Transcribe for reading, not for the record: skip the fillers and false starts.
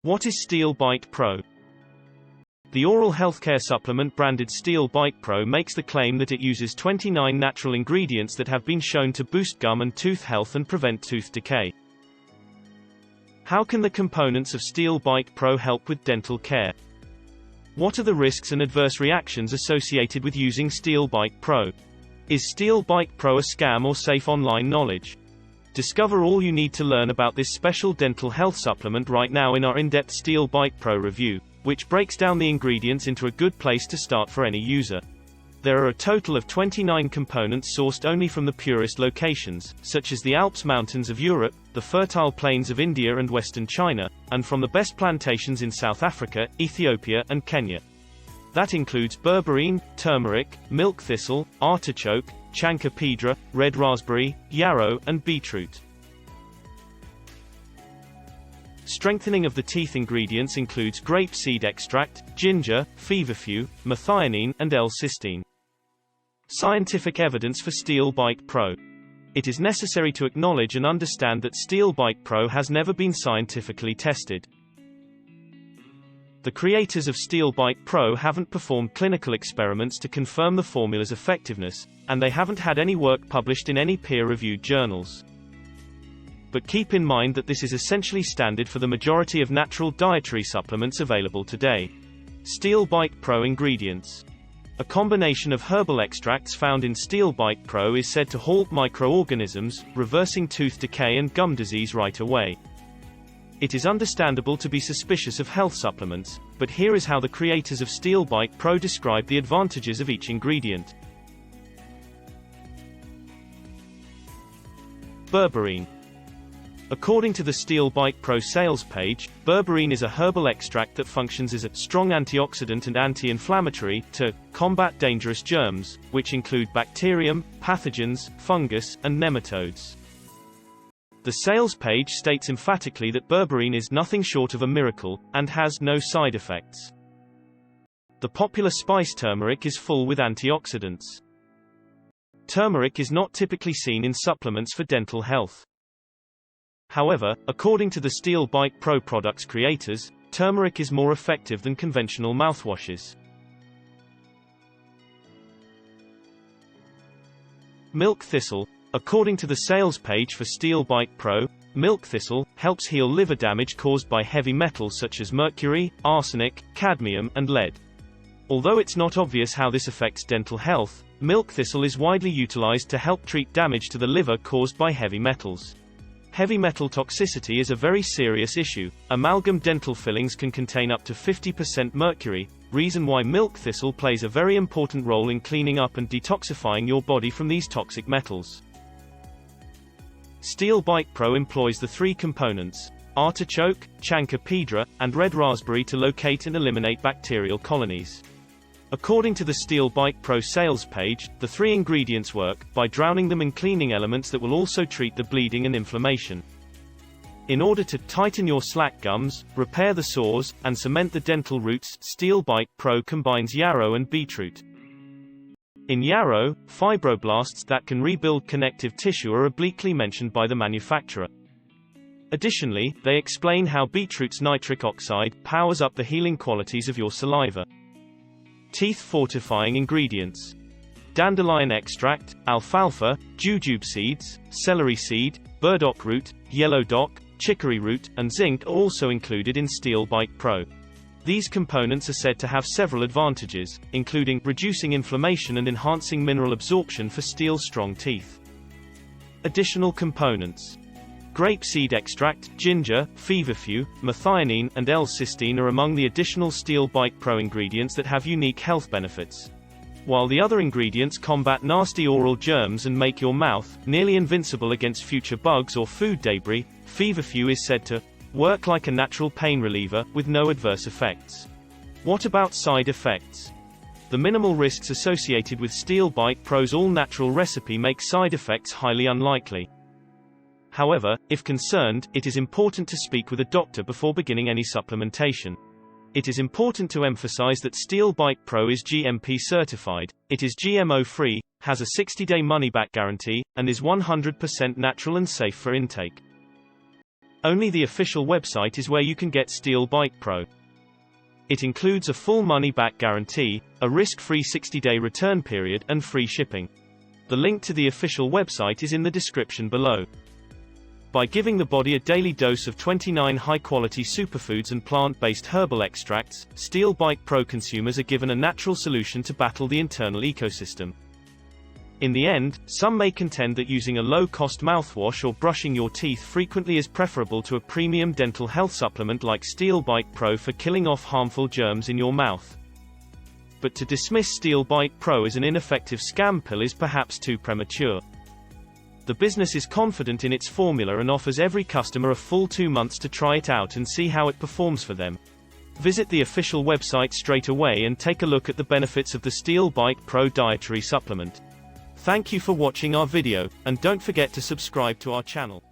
What is Steel Bite Pro? The oral healthcare supplement branded Steel Bite Pro makes the claim that it uses 29 natural ingredients that have been shown to boost gum and tooth health and prevent tooth decay. How can the components of Steel Bite Pro help with dental care? What are the risks and adverse reactions associated with using Steel Bite Pro? Is Steel Bite Pro a scam or safe online knowledge? Discover all you need to learn about this special dental health supplement right now in our in-depth Steel Bite Pro review, which breaks down the ingredients into a good place to start for any user. There are a total of 29 components sourced only from the purest locations, such as the Alps mountains of Europe, the fertile plains of India and western China, and from the best plantations in South Africa, Ethiopia, and Kenya. That includes berberine, turmeric, milk thistle, artichoke, chancapedra, red raspberry, yarrow, and beetroot. Strengthening of the teeth ingredients includes grape seed extract, ginger, feverfew, methionine, and L-cysteine. Scientific evidence for Steel Bite Pro. It is necessary to acknowledge and understand that Steel Bite Pro has never been scientifically tested. The creators of Steel Bite Pro haven't performed clinical experiments to confirm the formula's effectiveness, and they haven't had any work published in any peer-reviewed journals. But keep in mind that this is essentially standard for the majority of natural dietary supplements available today. Steel Bite Pro ingredients. A combination of herbal extracts found in Steel Bite Pro is said to halt microorganisms, reversing tooth decay and gum disease right away. It is understandable to be suspicious of health supplements, but here is how the creators of Steel Bite Pro describe the advantages of each ingredient. Berberine. According to the Steel Bite Pro sales page, berberine is a herbal extract that functions as a strong antioxidant and anti-inflammatory to combat dangerous germs, which include bacterium, pathogens, fungus, and nematodes. The sales page states emphatically that berberine is nothing short of a miracle, and has no side effects. The popular spice turmeric is full with antioxidants. Turmeric is not typically seen in supplements for dental health. However, according to the Steel Bite Pro products creators, turmeric is more effective than conventional mouthwashes. Milk thistle. According to the sales page for Steel Bite Pro, milk thistle helps heal liver damage caused by heavy metals such as mercury, arsenic, cadmium, and lead. Although it's not obvious how this affects dental health, milk thistle is widely utilized to help treat damage to the liver caused by heavy metals. Heavy metal toxicity is a very serious issue. Amalgam dental fillings can contain up to 50% mercury, reason why milk thistle plays a very important role in cleaning up and detoxifying your body from these toxic metals. Steel Bite Pro employs the three components, artichoke, chancapedra, and red raspberry to locate and eliminate bacterial colonies. According to the Steel Bite Pro sales page, the three ingredients work by drowning them in cleaning elements that will also treat the bleeding and inflammation. In order to tighten your slack gums, repair the sores, and cement the dental roots, Steel Bite Pro combines yarrow and beetroot. In yarrow, fibroblasts that can rebuild connective tissue are obliquely mentioned by the manufacturer. Additionally, they explain how beetroot's nitric oxide powers up the healing qualities of your saliva. Teeth fortifying ingredients. Dandelion extract, alfalfa, jujube seeds, celery seed, burdock root, yellow dock, chicory root, and zinc are also included in Steel Bite Pro. These components are said to have several advantages, including reducing inflammation and enhancing mineral absorption for steel-strong teeth. Additional components. Grape seed extract, ginger, feverfew, methionine, and L-cysteine are among the additional Steel Bite Pro ingredients that have unique health benefits. While the other ingredients combat nasty oral germs and make your mouth nearly invincible against future bugs or food debris, feverfew is said to work like a natural pain reliever, with no adverse effects. What about side effects? The minimal risks associated with Steel Bite Pro's all-natural recipe make side effects highly unlikely. However, if concerned, it is important to speak with a doctor before beginning any supplementation. It is important to emphasize that Steel Bite Pro is GMP certified, it is GMO-free, has a 60-day money-back guarantee, and is 100% natural and safe for intake. Only the official website is where you can get Steel Bike Pro. It includes a full money-back guarantee, a risk-free 60-day return period, and free shipping. The link to the official website is in the description below. By giving the body a daily dose of 29 high-quality superfoods and plant-based herbal extracts, Steel Bike Pro consumers are given a natural solution to battle the internal ecosystem. In the end, some may contend that using a low-cost mouthwash or brushing your teeth frequently is preferable to a premium dental health supplement like Steel Bite Pro for killing off harmful germs in your mouth. But to dismiss Steel Bite Pro as an ineffective scam pill is perhaps too premature. The business is confident in its formula and offers every customer a full 2 months to try it out and see how it performs for them. Visit the official website straight away and take a look at the benefits of the Steel Bite Pro dietary supplement. Thank you for watching our video, and don't forget to subscribe to our channel.